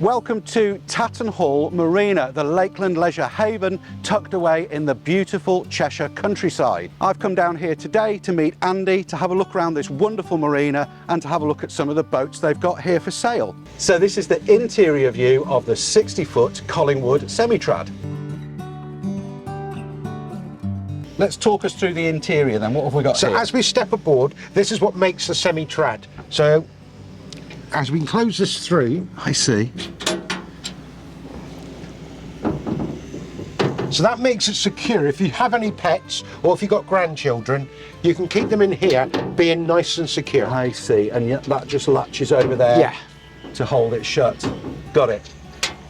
Welcome to Tattenhall Marina, the Lakeland Leisure haven tucked away in the beautiful Cheshire countryside. I've come down here today to meet Andy, to have a look around this wonderful marina and to have a look at some of the boats they've got here for sale. So this is the interior view of the 60-foot Collingwood semi-trad. Let's talk us through the interior then. What have we got here? So as we step aboard, this is what makes the semi-trad. So as we close this through, I see. So that makes it secure. If you have any pets or if you've got grandchildren, you can keep them in here being nice and secure. I see, and yet that just latches over there. Yeah. To hold it shut. Got it.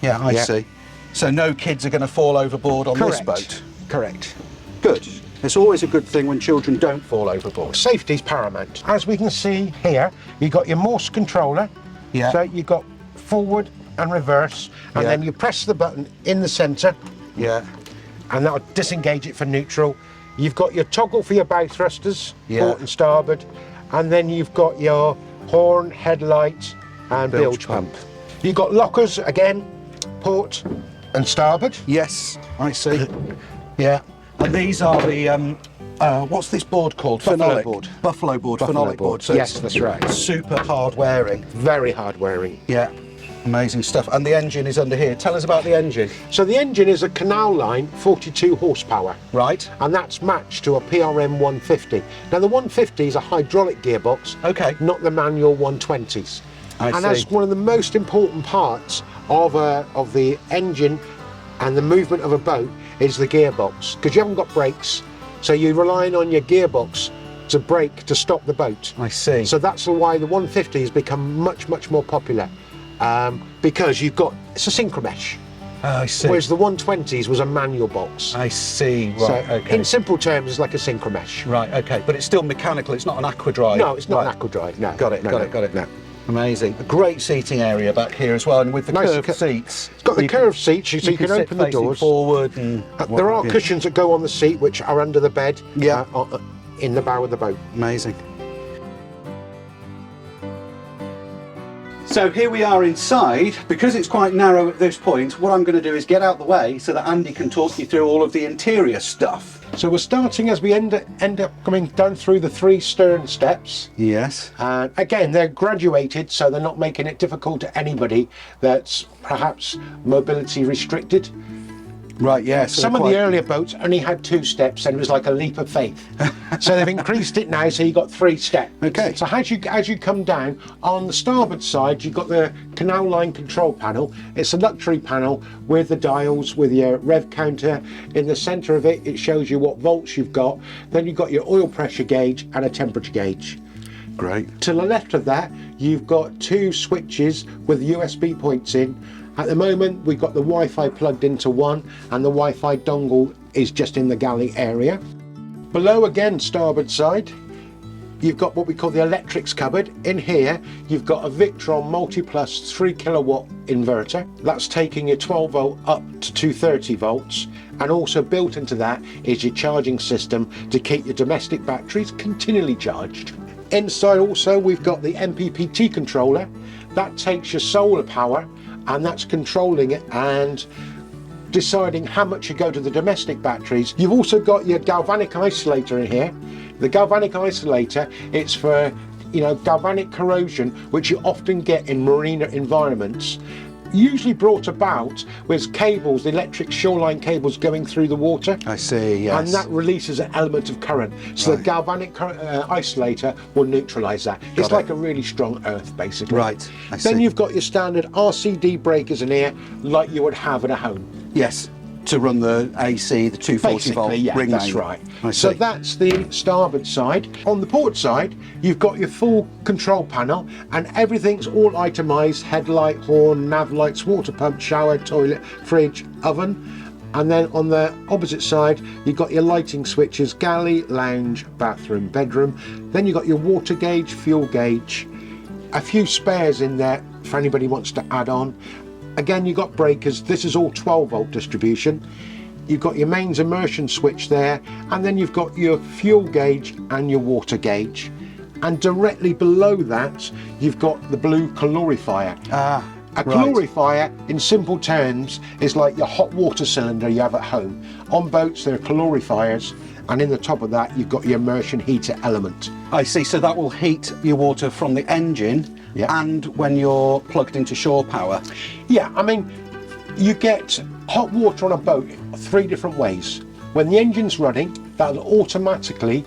Yeah, I see. So no kids are going to fall overboard on this boat? Correct. Good. It's always a good thing when children don't fall overboard. Safety's paramount. As we can see here, you've got your Morse controller. Yeah. So you've got forward and reverse, and then you press the button in the centre. Yeah. And that'll disengage it for neutral. You've got your toggle for your bow thrusters, port and starboard, and then you've got your horn, headlight, and bilge pump. You've got lockers again, port and starboard. Yes, I see. Yeah. And these are the, what's this board called? Buffalo Phenolic. board. Buffalo board, Buffalo phenolic board. So Yes, that's right. Super hard wearing. Very hard wearing. Yeah, amazing stuff. And the engine is under here. Tell us about the engine. So the engine is a canal line 42 horsepower. Right. And that's matched to a PRM 150. Now the 150 is a hydraulic gearbox, not the manual 120s. And that's one of the most important parts of the engine and the movement of a boat is the gearbox, because you haven't got brakes, so you're relying on your gearbox to brake to stop the boat. I see. So that's why the 150 has become much more popular, because it's a synchromesh. I see. Whereas the 120s was a manual box. I see. Right. So in simple terms, it's like a synchromesh. Right. Okay. But it's still mechanical. It's not an aqua drive. No, it's not an aqua drive. No. Got it. No, got it. No. Amazing. A great seating area back here as well, and with the curved seats. It's got the curved seats, so you can open the doors forward. And there are cushions that go on the seat, which are under the bed. Yeah. In the bow of the boat. Amazing. So here we are inside. Because it's quite narrow at this point, what I'm going to do is get out the way so that Andy can talk you through all of the interior stuff. So we're starting as we end up coming down through the 3 stern steps. Yes. And again, they're graduated, so they're not making it difficult to anybody that's perhaps mobility restricted. Right, yes. So some of the earlier boats only had 2 steps and it was like a leap of faith. So they've increased it now, so you've got 3 steps. Okay. So as you come down, on the starboard side, you've got the canal line control panel. It's a luxury panel with the dials, with your rev counter. In the centre of it, it shows you what volts you've got. Then you've got your oil pressure gauge and a temperature gauge. Great. To the left of that, you've got 2 switches with USB points in. At the moment, we've got the Wi-Fi plugged into one, and the Wi-Fi dongle is just in the galley area. Below again, starboard side, you've got what we call the electrics cupboard. In here, you've got a Victron MultiPlus 3 kilowatt inverter. That's taking your 12 volt up to 230 volts. And also built into that is your charging system to keep your domestic batteries continually charged. Inside also, we've got the MPPT controller. That takes your solar power, and that's controlling it and deciding how much you go to the domestic batteries. You've also got your galvanic isolator in here. The galvanic isolator, it's for galvanic corrosion, which you often get in marina environments, usually brought about with cables, the electric shoreline cables going through the water. I see, yes. And that releases an element of current. So the galvanic isolator will neutralise that. It's like a really strong earth, basically. Right, I see. Then you've got your standard RCD breakers in here, like you would have in a home. Yes, to run the AC, the 240 volt ring. That's right. I see. So that's the starboard side. On the port side, you've got your full control panel, and everything's all itemised: headlight, horn, nav lights, water pump, shower, toilet, fridge, oven. And then on the opposite side, you've got your lighting switches: galley, lounge, bathroom, bedroom. Then you've got your water gauge, fuel gauge, a few spares in there for anybody who wants to add on. Again, you've got breakers. This is all 12 volt distribution. You've got your mains immersion switch there, and then you've got your fuel gauge and your water gauge. And directly below that, you've got the blue calorifier. A calorifier, in simple terms, is like your hot water cylinder you have at home. On boats, there are calorifiers, and in the top of that, you've got your immersion heater element. I see, so that will heat your water from the engine and when you're plugged into shore power. Yeah, I mean, you get hot water on a boat 3 different ways. When the engine's running, that'll automatically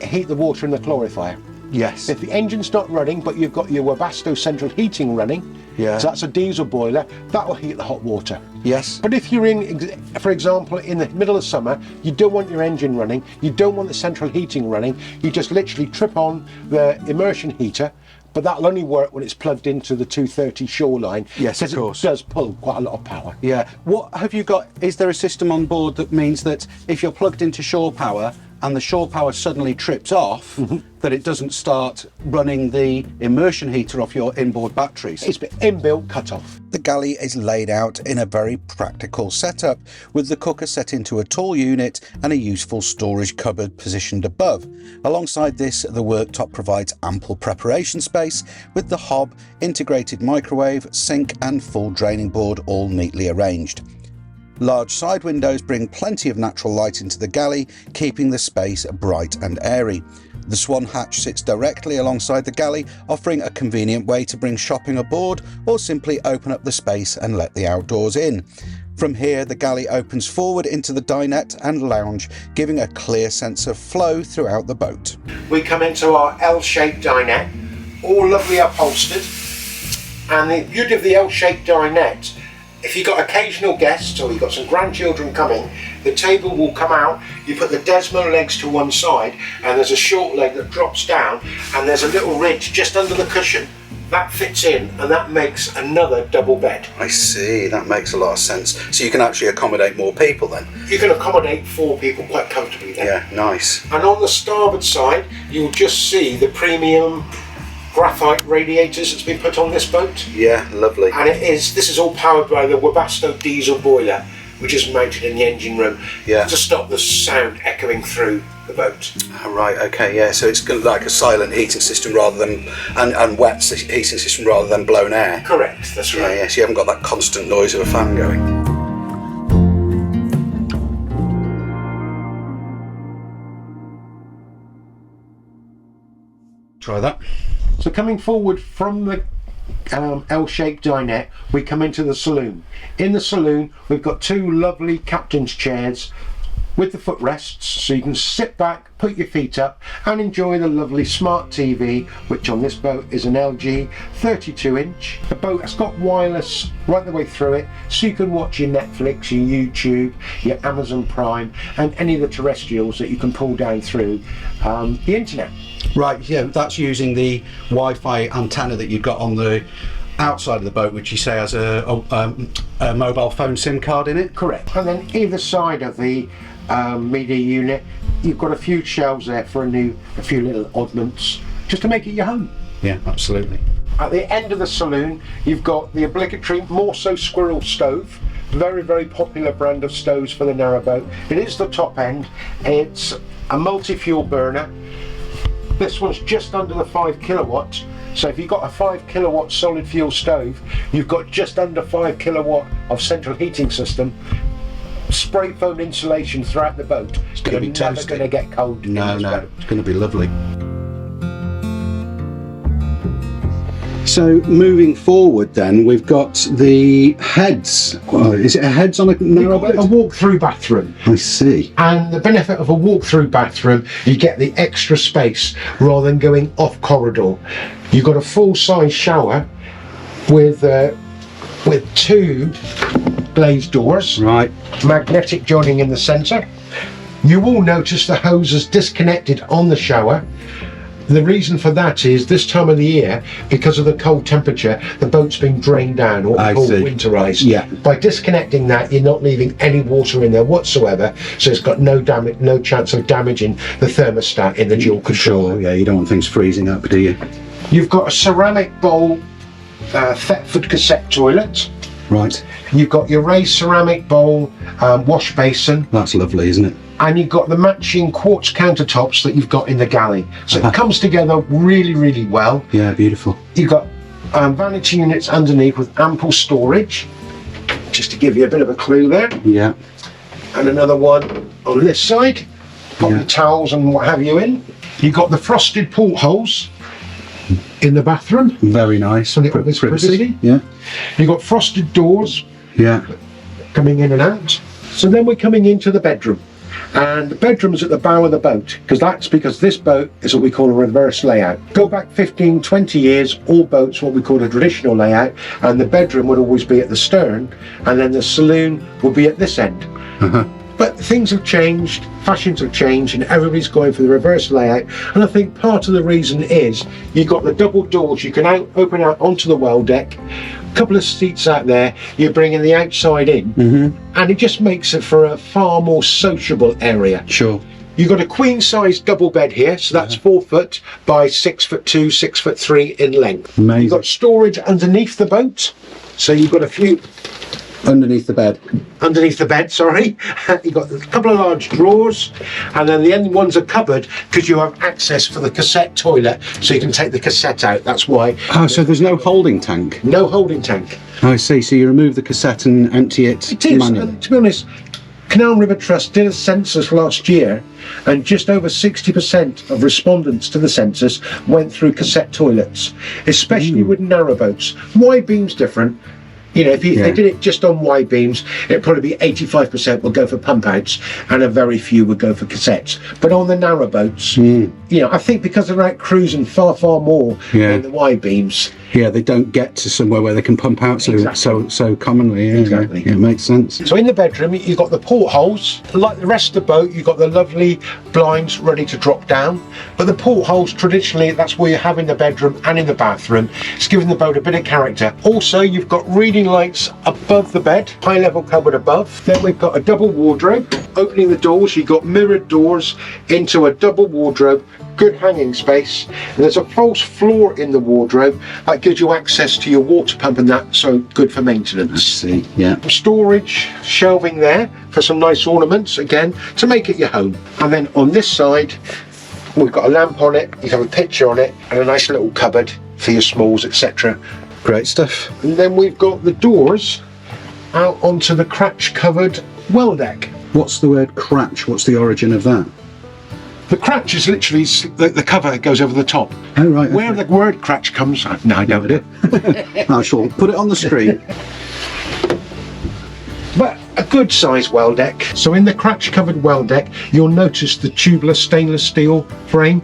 heat the water in the calorifier. Yes. If the engine's not running, but you've got your Webasto central heating running, so that's a diesel boiler, that will heat the hot water. Yes. But if you're in, for example, in the middle of summer, you don't want your engine running, you don't want the central heating running, you just literally trip on the immersion heater, but that'll only work when it's plugged into the 230 shoreline. Yes, of course. It does pull quite a lot of power. Yeah. What have you got? Is there a system on board that means that if you're plugged into shore power and the shore power suddenly trips off, that it doesn't start running the immersion heater off your inboard batteries? It's inbuilt cut-off. The galley is laid out in a very practical setup, with the cooker set into a tall unit and a useful storage cupboard positioned above. Alongside this, the worktop provides ample preparation space, with the hob, integrated microwave, sink and full draining board all neatly arranged. Large side windows bring plenty of natural light into the galley, keeping the space bright and airy. The swan hatch sits directly alongside the galley, offering a convenient way to bring shopping aboard or simply open up the space and let the outdoors in. From here, the galley opens forward into the dinette and lounge, giving a clear sense of flow throughout the boat. We come into our L-shaped dinette, all lovely upholstered, and the beauty of the L-shaped dinette, if you've got occasional guests or you've got some grandchildren coming, the table will come out, you put the Desmo legs to one side and there's a short leg that drops down and there's a little ridge just under the cushion. That fits in and that makes another double bed. I see, that makes a lot of sense. So you can actually accommodate more people then? You can accommodate 4 people quite comfortably there. Yeah, nice. And on the starboard side, you'll just see the premium graphite radiators that's been put on this boat. Yeah, lovely. And this is all powered by the Webasto diesel boiler, which is mounted in the engine room to stop the sound echoing through the boat. Oh, right, okay, yeah, so it's like a silent heating system rather than, and wet heating system rather than blown air. Correct, that's right. Yeah, so you haven't got that constant noise of a fan going. Try that. So coming forward from the L-shaped dinette, we come into the saloon. In the saloon, we've got 2 lovely captain's chairs with the footrests, so you can sit back, put your feet up and enjoy the lovely smart TV, which on this boat is an LG 32-inch. The boat has got wireless right the way through it, so you can watch your Netflix, your YouTube, your Amazon Prime and any of the terrestrials that you can pull down through the internet. Right, yeah, that's using the Wi-Fi antenna that you've got on the outside of the boat, which you say has a mobile phone SIM card in it? Correct. And then either side of the media unit, you've got a few shelves there for a few little oddments, just to make it your home. Yeah, absolutely. At the end of the saloon, you've got the obligatory Morso Squirrel stove. Very, very popular brand of stoves for the narrowboat. It is the top end. It's a multi-fuel burner. This one's just under the 5 kilowatts. So if you've got a 5 kilowatt solid fuel stove, you've got just under 5 kilowatt of central heating system. Spray foam insulation throughout the boat. It's going to be never toasty. going to get cold. No, it's going to be lovely. So moving forward then, we've got the heads. Well, is it a heads on a narrowboat? A walk-through bathroom. I see. And the benefit of a walk-through bathroom, you get the extra space rather than going off corridor. You've got a full-size shower with 2 glazed doors, right, magnetic joining in the centre. You will notice the hose is disconnected on the shower. The reason for that is this time of the year, because of the cold temperature, the boat's been drained down, or what we call winterized. Yeah. By disconnecting that, you're not leaving any water in there whatsoever, so it's got no chance of damaging the thermostat in the dual control. Sure, yeah, you don't want things freezing up, do you? You've got a ceramic bowl Thetford cassette toilet. Right. You've got your raised ceramic bowl wash basin. That's lovely, isn't it? And you've got the matching quartz countertops that you've got in the galley. So it comes together really, really well. Yeah, beautiful. You've got vanity units underneath with ample storage, just to give you a bit of a clue there. Yeah. And another one on this side, put the towels and what have you in. You've got the frosted portholes in the bathroom. Very nice. So little bit privacy. Yeah. You've got frosted doors Yeah. coming in and out. So then we're coming into the bedroom. And the bedroom's at the bow of the boat, because this boat is what we call a reverse layout. Go back 15, 20 years, all boats what we call a traditional layout, and the bedroom would always be at the stern, and then the saloon would be at this end. But things have changed, fashions have changed, and everybody's going for the reverse layout. And I think part of the reason is you've got the double doors, you can open out onto the well deck, a couple of seats out there, you're bringing the outside in, and it just makes it for a far more sociable area. Sure. You've got a queen size double bed here, so that's 4 foot by 6'2", 6'3" in length. Amazing. You've got storage underneath the boat, so you've got a few Underneath the bed. underneath the bed, sorry. You've got a couple of large drawers, and then the end ones are cupboard because you have access for the cassette toilet, so you can take the cassette out. That's why. Oh, so there's no holding tank? No holding tank. I see. So you remove the cassette and empty it It is, manually? and to be honest, Canal River Trust did a census last year, and just over 60% of respondents to the census went through cassette toilets, especially with narrowboats. Wide beam's different. You know, if they did it just on wide beams, it'd probably be 85% would go for pump outs and a very few would go for cassettes. But on the narrowboats, you know, I think because they're out cruising far, far more in the wide beams. Yeah, they don't get to somewhere where they can pump out so commonly. Yeah, Exactly. Yeah, it makes sense. So in the bedroom, you've got the portholes. Like the rest of the boat, you've got the lovely blinds ready to drop down. But the portholes, traditionally, that's where you have in the bedroom and in the bathroom. It's giving the boat a bit of character. Also, you've got reading lights above the bed, high level cupboard above. Then we've got a double wardrobe. Opening the doors, you've got mirrored doors into a double wardrobe. Good hanging space, and there's a false floor in the wardrobe that gives you access to your water pump and that, so good for maintenance. I see, yeah. Storage shelving there for some nice ornaments, again, to make it your home. And then on this side, we've got a lamp on it, you have a picture on it, and a nice little cupboard for your smalls, etc. Great stuff. And then we've got the doors out onto the cratch covered well deck. What's the word cratch? What's the origin of that? The cratch is literally the cover that goes over the top. Oh, right. Where the word cratch comes, no, I don't know. I shall put it on the screen. But a good sized well deck. So in the cratch covered well deck, you'll notice the tubular stainless steel frame.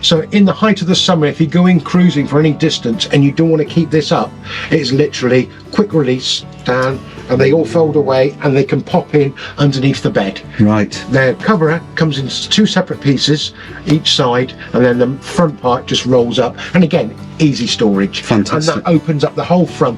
So in the height of the summer, if you're going cruising for any distance and you don't want to keep this up, it's literally quick release down, and they all fold away and they can pop in underneath the bed. Right. The cover comes in 2 separate pieces each side, and then the front part just rolls up, and again, easy storage. Fantastic. And that opens up the whole front